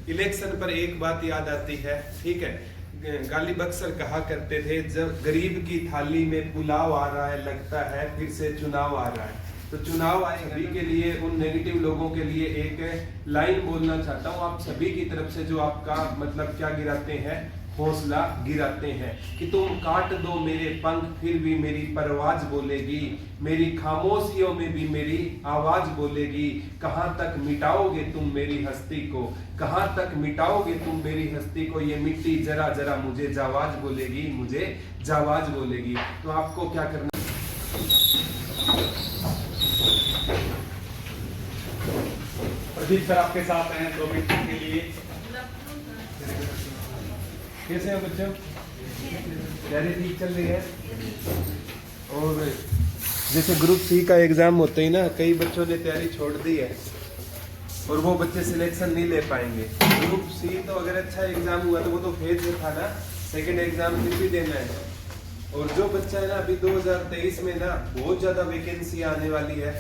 Election पर एक बात याद आती है, ठीक है। गालिब अक्सर कहा करते थे, जब गरीब की थाली में पुलाव आ रहा है लगता है फिर से चुनाव आ रहा है। तो चुनाव आए सभी के लिए, उन नेगेटिव लोगों के लिए एक लाइन बोलना चाहता हूँ आप सभी की तरफ से, जो आपका मतलब क्या गिराते हैं, हौसला गिराते हैं कि तुम काट दो मेरे पंख फिर भी मेरी परवाज बोलेगी, मेरी खामोशियों में भी मेरी आवाज बोलेगी। कहाँ तक मिटाओगे तुम मेरी हस्ती को, कहाँ तक मिटाओगे तुम मेरी हस्ती को, ये मिट्टी जरा जरा मुझे जावाज बोलेगी, मुझे जावाज बोलेगी। तो आपको क्या करना, प्रदीप सर आपके साथ हैं 2 मिनट के लिए। कैसे हो बच्चों, तैयारी ठीक चल रही है? और जैसे ग्रुप सी का एग्जाम होते ही ना, कई बच्चों ने तैयारी छोड़ दी है और वो बच्चे सिलेक्शन नहीं ले पाएंगे। ग्रुप सी तो अगर अच्छा एग्जाम हुआ तो वो तो फेज था ना, सेकंड एग्जाम फिर भी देना है। और जो बच्चा है ना, अभी 2023 में ना बहुत ज्यादा वैकेंसी आने वाली है,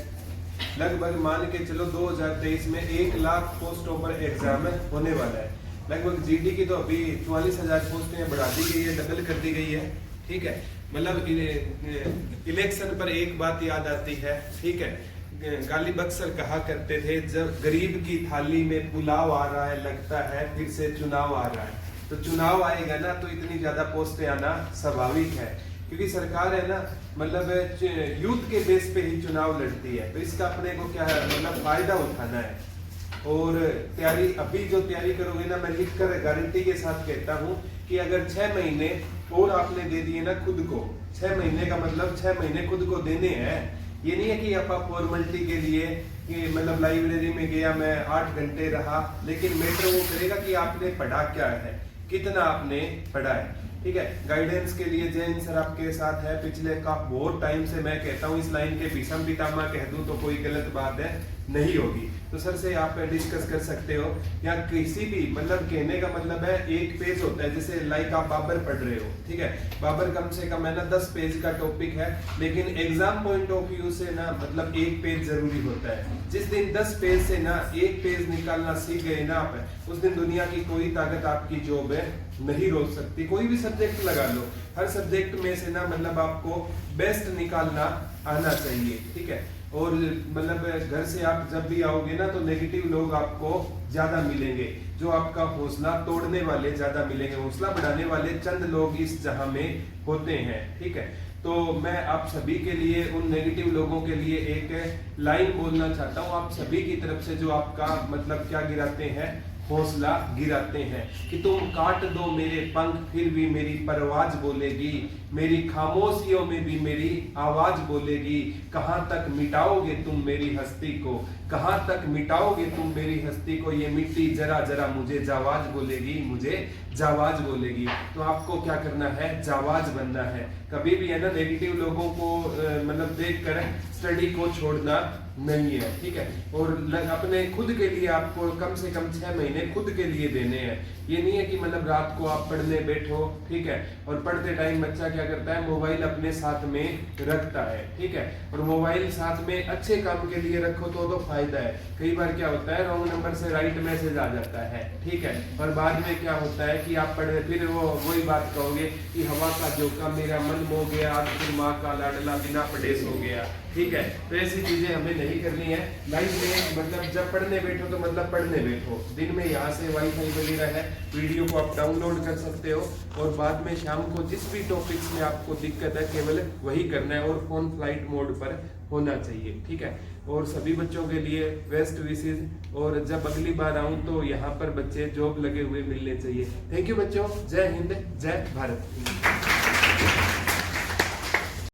लगभग मान के चलो 2023 में 1 लाख पोस्टों पर एग्जाम होने वाला है। लगभग जीडी की तो अभी 44,000 पोस्टें बढ़ा दी गई है, डबल कर दी गई है, ठीक है। मतलब इलेक्शन पर एक बात याद आती है, ठीक है। गालिब अक्सर कहा करते थे, जब गरीब की थाली में पुलाव आ रहा है लगता है फिर से चुनाव आ रहा है। तो चुनाव आएगा ना तो इतनी ज्यादा पोस्टें आना स्वाभाविक है, क्योंकि सरकार है ना, मतलब यूथ के बेस पे ही चुनाव लड़ती है। तो इसका अपने को क्या है, मतलब फायदा उठाना है। और तैयारी, अभी जो तैयारी करोगे ना, मैं लिख कर गारंटी के साथ कहता हूँ कि अगर 6 महीने और आपने दे दिए ना खुद को, 6 महीने का मतलब 6 महीने खुद को देने हैं। ये नहीं है कि आप फॉर्मेलिटी के लिए कि मतलब लाइब्रेरी में गया मैं 8 घंटे रहा, लेकिन मैटर वो करेगा कि आपने पढ़ा क्या है, कितना आपने पढ़ा है, ठीक है। गाइडेंस के लिए जैन सर आपके साथ है पिछले का बहुत टाइम से। मैं कहता हूँ इस लाइन के भीषम पितामह कह दूं तो कोई गलत बात है नहीं होगी। तो सर से आप डिस्कस कर सकते हो, या किसी भी, मतलब कहने का मतलब है एक पेज होता है, जैसे लाइक आप बाबर पढ़ रहे हो, ठीक है। बाबर कम से कम है ना 10 पेज का टॉपिक है, लेकिन एग्जाम पॉइंट ऑफ व्यू से ना मतलब 1 पेज जरूरी होता है। जिस दिन 10 पेज से ना 1 पेज निकालना सीख गए ना आप, उस दिन दुनिया की कोई ताकत आपकी जॉब है नहीं रोक सकती। कोई भी सब्जेक्ट लगा लो, हर सब्जेक्ट में से ना मतलब आपको बेस्ट निकालना आना चाहिए, ठीक है। और मतलब घर से आप जब भी आओगे ना तो नेगेटिव लोग आपको ज्यादा मिलेंगे, जो आपका हौसला तोड़ने वाले ज्यादा मिलेंगे। हौसला बढ़ाने वाले चंद लोग इस जहां में होते हैं, ठीक है। तो मैं आप सभी के लिए, उन नेगेटिव लोगों के लिए एक लाइन बोलना चाहता हूँ आप सभी की तरफ से, जो आपका मतलब क्या गिराते हैं, हौसला गिराते हैं कि तुम काट दो मेरे पंख फिर भी मेरी परवाज बोलेगी, मेरी खामोशियों में भी मेरी आवाज बोलेगी। कहाँ तक मिटाओगे तुम मेरी हस्ती को, कहाँ तक मिटाओगे तुम मेरी हस्ती को, ये मिट्टी जरा जरा मुझे जावाज बोलेगी, मुझे जावाज बोलेगी। तो आपको क्या करना है, जावाज बनना है। कभी भी है ना नेगेटिव लोगों को मतलब देखकर स्टडी को छोड़ना नहीं है, ठीक है। और अपने खुद के लिए आपको कम से कम 6 महीने खुद के लिए देने हैं। ये नहीं है कि मतलब रात को आप पढ़ने बैठो, ठीक है, और पढ़ते टाइम बच्चा क्या करता है, मोबाइल अपने साथ में रखता है, ठीक है। और मोबाइल साथ में अच्छे काम के लिए रखो तो फायदा है। कई बार क्या होता है, रॉन्ग नंबर से राइट मैसेज आ जाता है, ठीक है। और बाद में क्या होता है कि आप पढ़े, फिर वही बात कहोगे कि हवा का झोंका मेरा मन मो गया, आज फिर माँ का लाडला बिना पढ़े सो गया, ठीक है। तो ऐसी चीजें हमें नहीं करनी है लाइफ में। मतलब जब पढ़ने बैठो तो मतलब पढ़ने बैठो। दिन में यहाँ से वाईफाई वगैरह है, वीडियो को आप डाउनलोड कर सकते हो, और बाद में शाम को जिस भी टॉपिक्स में आपको दिक्कत है केवल वही करना है, और फोन फ्लाइट मोड पर होना चाहिए, ठीक है। और सभी बच्चों के लिए बेस्ट विशेष, और जब अगली बार आऊं तो यहाँ पर बच्चे जॉब लगे हुए मिलने चाहिए। थैंक यू बच्चों, जय हिंद, जय भारत।